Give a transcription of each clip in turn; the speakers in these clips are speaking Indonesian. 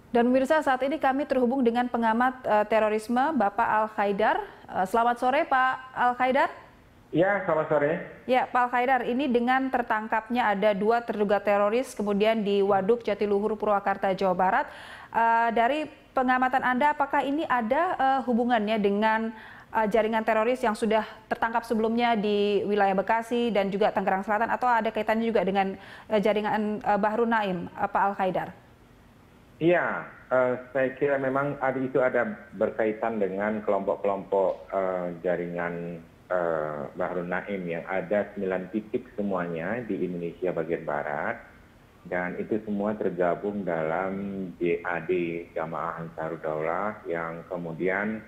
Dan pemirsa, saat ini kami terhubung dengan pengamat terorisme Bapak Al-Khaidar. Selamat sore Pak Al-Khaidar. Ya, selamat sore. Ya, Pak Al-Khaidar, ini dengan tertangkapnya ada 2 terduga teroris kemudian di Waduk Jatiluhur, Purwakarta, Jawa Barat. Dari pengamatan Anda, apakah ini ada hubungannya dengan jaringan teroris yang sudah tertangkap sebelumnya di wilayah Bekasi dan juga Tangerang Selatan, atau ada kaitannya juga dengan jaringan Bahru Naim, Pak Al-Khaidar? Iya, saya kira memang itu ada berkaitan dengan kelompok-kelompok jaringan Bahru Naim yang ada 9 titik semuanya di Indonesia bagian Barat, dan itu semua tergabung dalam JAD, Jamaah Ansarud Daulah, yang kemudian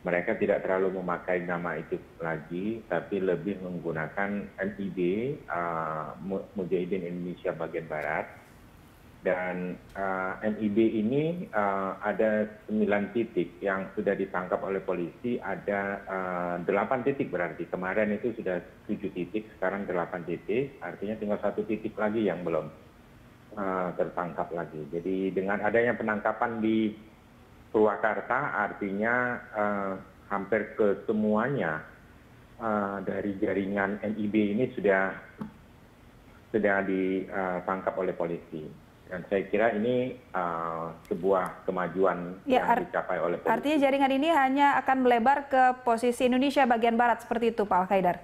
mereka tidak terlalu memakai nama itu lagi, tapi lebih menggunakan MIB, Mujahidin Indonesia bagian Barat. Dan MIB ini ada 9 titik yang sudah ditangkap oleh polisi, ada 8 titik berarti. Kemarin itu sudah 7 titik, sekarang 8 titik, artinya tinggal 1 titik lagi yang belum tertangkap lagi. Jadi dengan adanya penangkapan di Purwakarta, artinya hampir ke semuanya dari jaringan MIB ini sudah ditangkap oleh polisi. Dan saya kira ini sebuah kemajuan ya, yang dicapai oleh polisi. Artinya jaringan ini hanya akan melebar ke posisi Indonesia bagian Barat, seperti itu Pak Al-Khaidar?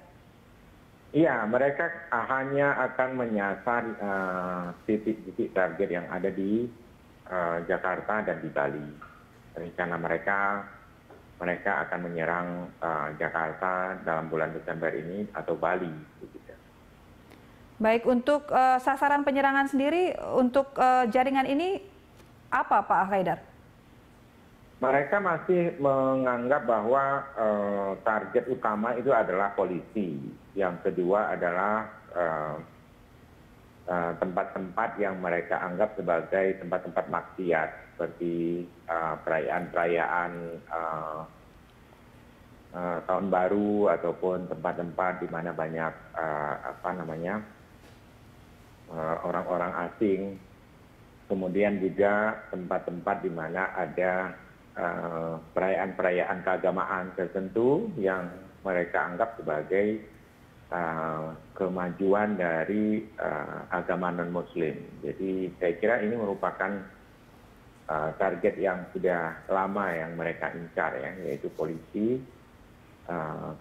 Iya, mereka hanya akan menyasar titik-titik target yang ada di Jakarta dan di Bali. Rencana mereka akan menyerang Jakarta dalam bulan Desember ini atau Bali. Baik, untuk sasaran penyerangan sendiri untuk jaringan ini apa Pak Al-Khaidar? Mereka masih menganggap bahwa target utama itu adalah polisi. Yang kedua adalah tempat-tempat yang mereka anggap sebagai tempat-tempat maksiat, seperti perayaan-perayaan Tahun Baru ataupun tempat-tempat di mana banyak orang-orang asing. Kemudian juga tempat-tempat di mana ada perayaan-perayaan keagamaan tertentu yang mereka anggap sebagai kemajuan dari agama non-Muslim. Jadi saya kira ini merupakan target yang sudah lama yang mereka incar, ya, yaitu polisi,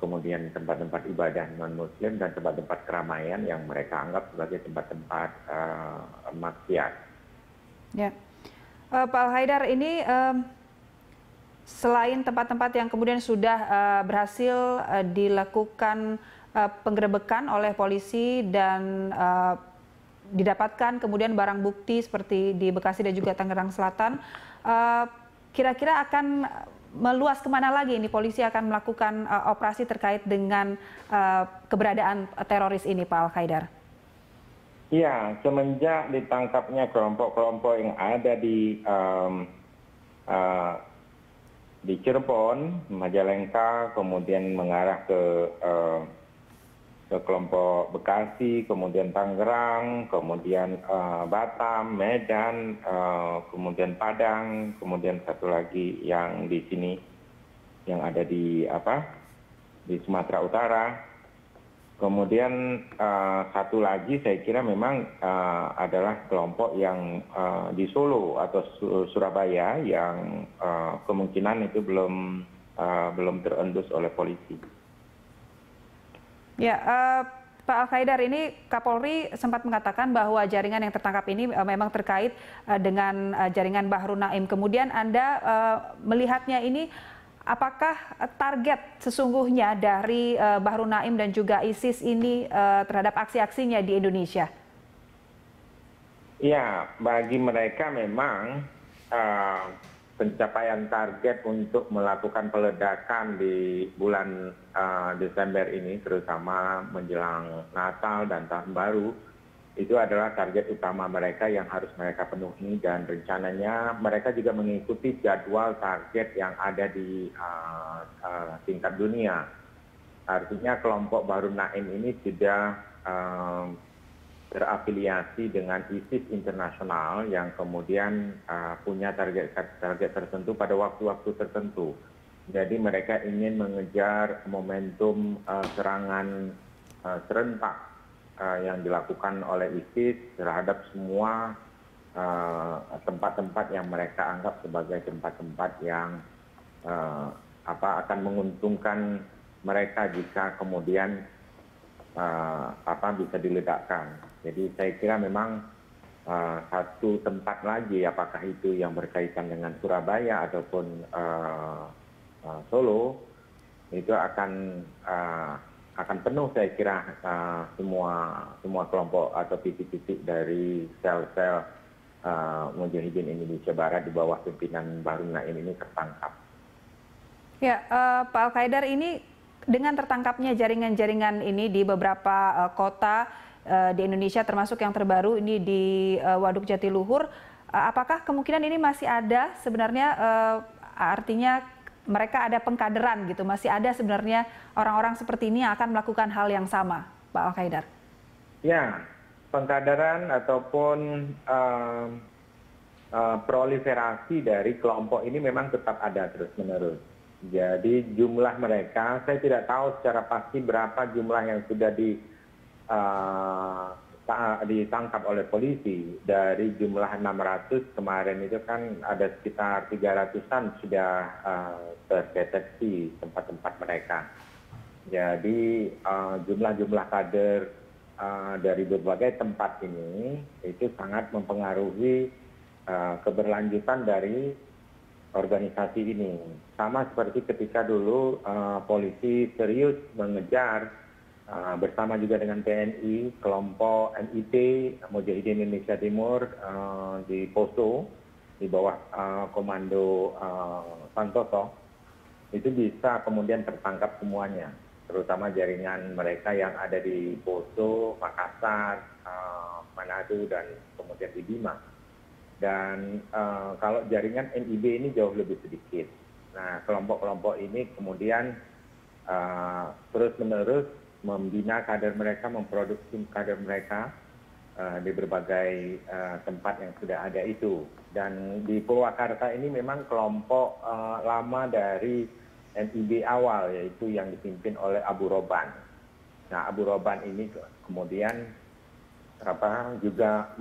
kemudian tempat-tempat ibadah non-Muslim dan tempat-tempat keramaian yang mereka anggap sebagai tempat-tempat maksiat. Ya, Pak Al-Khaidar, ini selain tempat-tempat yang kemudian sudah berhasil dilakukan penggerebekan oleh polisi dan didapatkan kemudian barang bukti seperti di Bekasi dan juga Tangerang Selatan, kira-kira akan meluas kemana lagi ini polisi akan melakukan operasi terkait dengan keberadaan teroris ini, Pak Al-Khaidar? Ya, semenjak ditangkapnya kelompok-kelompok yang ada di Cirebon, Majalengka, kemudian mengarah ke kelompok Bekasi, kemudian Tangerang, kemudian Batam, Medan, kemudian Padang, kemudian satu lagi yang di sini yang ada di Sumatera Utara. Kemudian satu lagi saya kira memang adalah kelompok yang di Solo atau Surabaya yang kemungkinan itu belum terendus oleh polisi. Ya, Pak Al-Khaidar, ini Kapolri sempat mengatakan bahwa jaringan yang tertangkap ini memang terkait dengan jaringan Bahru Naim. Kemudian Anda melihatnya ini, apakah target sesungguhnya dari Bahru Naim dan juga ISIS ini terhadap aksi-aksinya di Indonesia? Ya, bagi mereka memang pencapaian target untuk melakukan peledakan di bulan Desember ini, terutama menjelang Natal dan Tahun Baru, itu adalah target utama mereka yang harus mereka penuhi, dan rencananya mereka juga mengikuti jadwal target yang ada di tingkat dunia. Artinya kelompok Bahru Naim ini sudah terafiliasi dengan ISIS internasional yang kemudian punya target tertentu pada waktu-waktu tertentu. Jadi mereka ingin mengejar momentum serangan serentak yang dilakukan oleh ISIS terhadap semua tempat-tempat yang mereka anggap sebagai tempat-tempat yang akan menguntungkan mereka jika kemudian bisa diledakkan. Jadi saya kira memang satu tempat lagi, apakah itu yang berkaitan dengan Surabaya ataupun Solo, itu akan penuh saya kira semua kelompok atau titik-titik dari sel-sel Mujahidin Indonesia Barat di bawah pimpinan Bahru Naim ini tertangkap. Ya, Pak Al-Qaedar, ini dengan tertangkapnya jaringan-jaringan ini di beberapa kota di Indonesia, termasuk yang terbaru ini di Waduk Jatiluhur, apakah kemungkinan ini masih ada sebenarnya, artinya mereka ada pengkaderan gitu, masih ada sebenarnya orang-orang seperti ini yang akan melakukan hal yang sama, Pak Al-Qaedar? Ya, pengkaderan ataupun proliferasi dari kelompok ini memang tetap ada terus-menerus. Jadi jumlah mereka, saya tidak tahu secara pasti berapa jumlah yang sudah ditangkap oleh polisi. Dari jumlah 600 kemarin itu kan ada sekitar 300-an sudah terdeteksi tempat-tempat mereka. Jadi jumlah-jumlah kader dari berbagai tempat ini itu sangat mempengaruhi keberlanjutan dari organisasi ini. Sama seperti ketika dulu polisi serius mengejar bersama juga dengan TNI, kelompok MIT, Mujahidin Indonesia Timur di Poso, di bawah komando Santoso, itu bisa kemudian tertangkap semuanya, terutama jaringan mereka yang ada di Poso, Makassar, Manado, dan kemudian di Bima. Dan kalau jaringan NIB ini jauh lebih sedikit. Nah, kelompok-kelompok ini kemudian terus-menerus membina kader mereka, memproduksi kader mereka di berbagai tempat yang sudah ada itu. Dan di Purwakarta ini memang kelompok lama dari NIB awal, yaitu yang dipimpin oleh Abu Roban. Nah, Abu Roban ini kemudian juga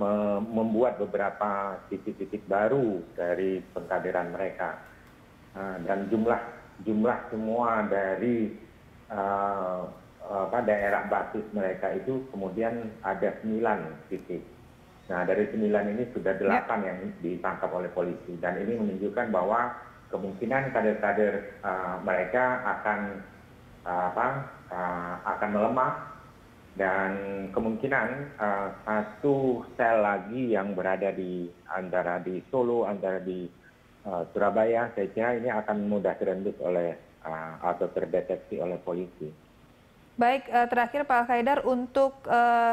membuat beberapa titik-titik baru dari pengkaderan mereka. Dan jumlah semua dari daerah basis mereka itu kemudian ada 9 titik. Nah, dari 9 ini sudah 8 yang ditangkap oleh polisi, dan ini menunjukkan bahwa kemungkinan kader-kader mereka akan melemah, dan kemungkinan satu sel lagi yang berada antara di Solo, antara di Surabaya, saya kira ini akan mudah terendus oleh atau terdeteksi oleh polisi. Baik, terakhir Pak Al-Qaedar, untuk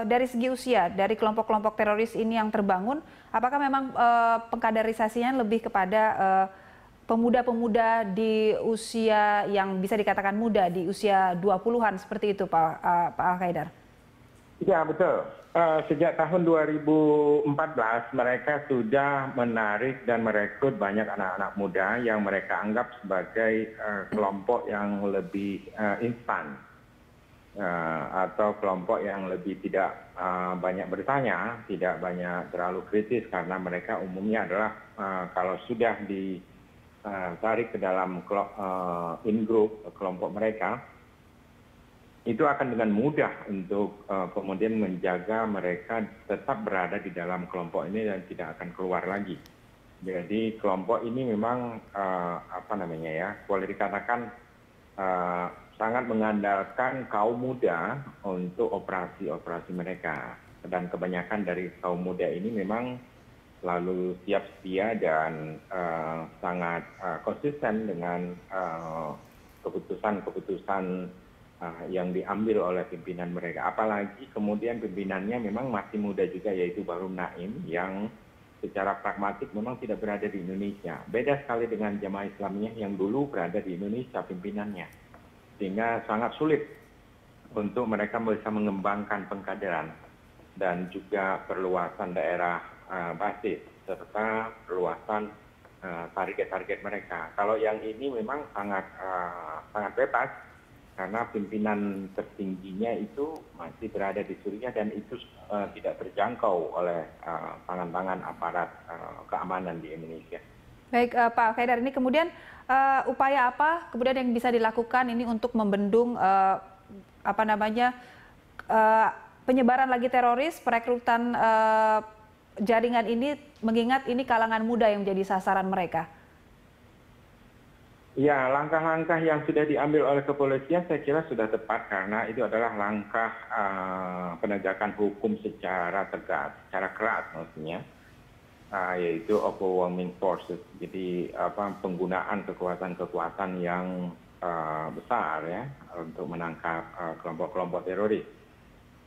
dari segi usia dari kelompok-kelompok teroris ini yang terbangun, apakah memang pengkaderisasinya lebih kepada pemuda-pemuda di usia yang bisa dikatakan muda, di usia 20-an seperti itu, Pak Al-Qaedar? Ya, betul. Sejak tahun 2014 mereka sudah menarik dan merekrut banyak anak-anak muda yang mereka anggap sebagai kelompok yang lebih instan. Atau kelompok yang lebih tidak banyak bertanya, tidak banyak terlalu kritis, karena mereka umumnya adalah kalau sudah ditarik ke dalam in-group kelompok mereka, itu akan dengan mudah untuk kemudian menjaga mereka tetap berada di dalam kelompok ini dan tidak akan keluar lagi. Jadi kelompok ini memang boleh dikatakan sangat mengandalkan kaum muda untuk operasi-operasi mereka. Dan kebanyakan dari kaum muda ini memang selalu siap sedia dan sangat konsisten dengan keputusan-keputusan yang diambil oleh pimpinan mereka. Apalagi kemudian pimpinannya memang masih muda juga, yaitu Bahru Naim, yang secara pragmatik memang tidak berada di Indonesia. Beda sekali dengan Jamaah Islamiyah yang dulu berada di Indonesia pimpinannya. Sehingga sangat sulit untuk mereka bisa mengembangkan pengkaderan. dan juga perluasan daerah basis serta perluasan target-target mereka. Kalau yang ini memang sangat bebas karena pimpinan tertingginya itu masih berada di Suriah dan itu tidak terjangkau oleh tangan-tangan aparat keamanan di Indonesia. Baik, Pak Al-Qaedar, ini kemudian upaya apa kemudian yang bisa dilakukan ini untuk membendung penyebaran lagi teroris, perekrutan jaringan ini, mengingat ini kalangan muda yang menjadi sasaran mereka? Ya, langkah-langkah yang sudah diambil oleh kepolisian saya kira sudah tepat karena itu adalah langkah penegakan hukum secara tegas, secara keras maksudnya, yaitu overwhelming forces. Jadi penggunaan kekuatan-kekuatan yang besar ya untuk menangkap kelompok-kelompok teroris.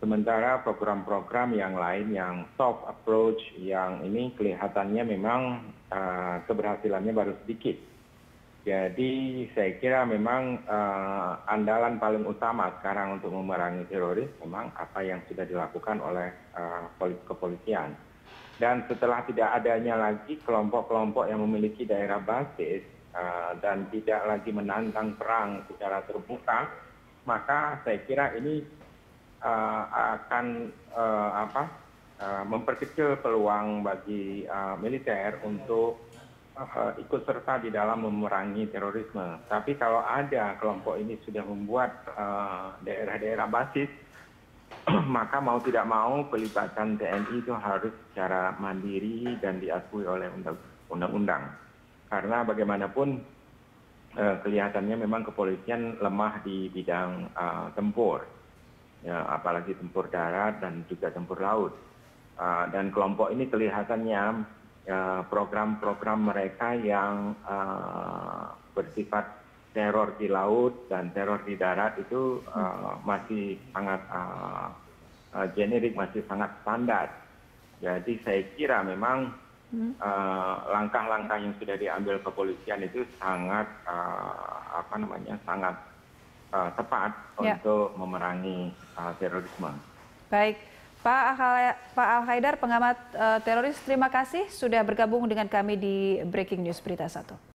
Sementara program-program yang lain yang soft approach yang ini kelihatannya memang keberhasilannya baru sedikit. Jadi saya kira memang andalan paling utama sekarang untuk memerangi teroris memang apa yang sudah dilakukan oleh kepolisian. Dan setelah tidak adanya lagi kelompok-kelompok yang memiliki daerah basis dan tidak lagi menantang perang secara terbuka, maka saya kira ini akan memperkecil peluang bagi militer untuk ikut serta di dalam memerangi terorisme. Tapi kalau ada kelompok ini sudah membuat daerah-daerah basis, maka mau tidak mau pelibatan TNI itu harus secara mandiri dan diakui oleh undang-undang. Karena bagaimanapun kelihatannya memang kepolisian lemah di bidang tempur, ya, apalagi tempur darat dan juga tempur laut. Dan kelompok ini kelihatannya program-program mereka yang bersifat teror di laut dan teror di darat itu masih sangat generik, masih sangat standar. Jadi saya kira memang langkah-langkah yang sudah diambil kepolisian itu sangat sangat tepat untuk memerangi terorisme. Baik. Pak Al-Qaedar, pengamat teroris, terima kasih sudah bergabung dengan kami di Breaking News Berita 1.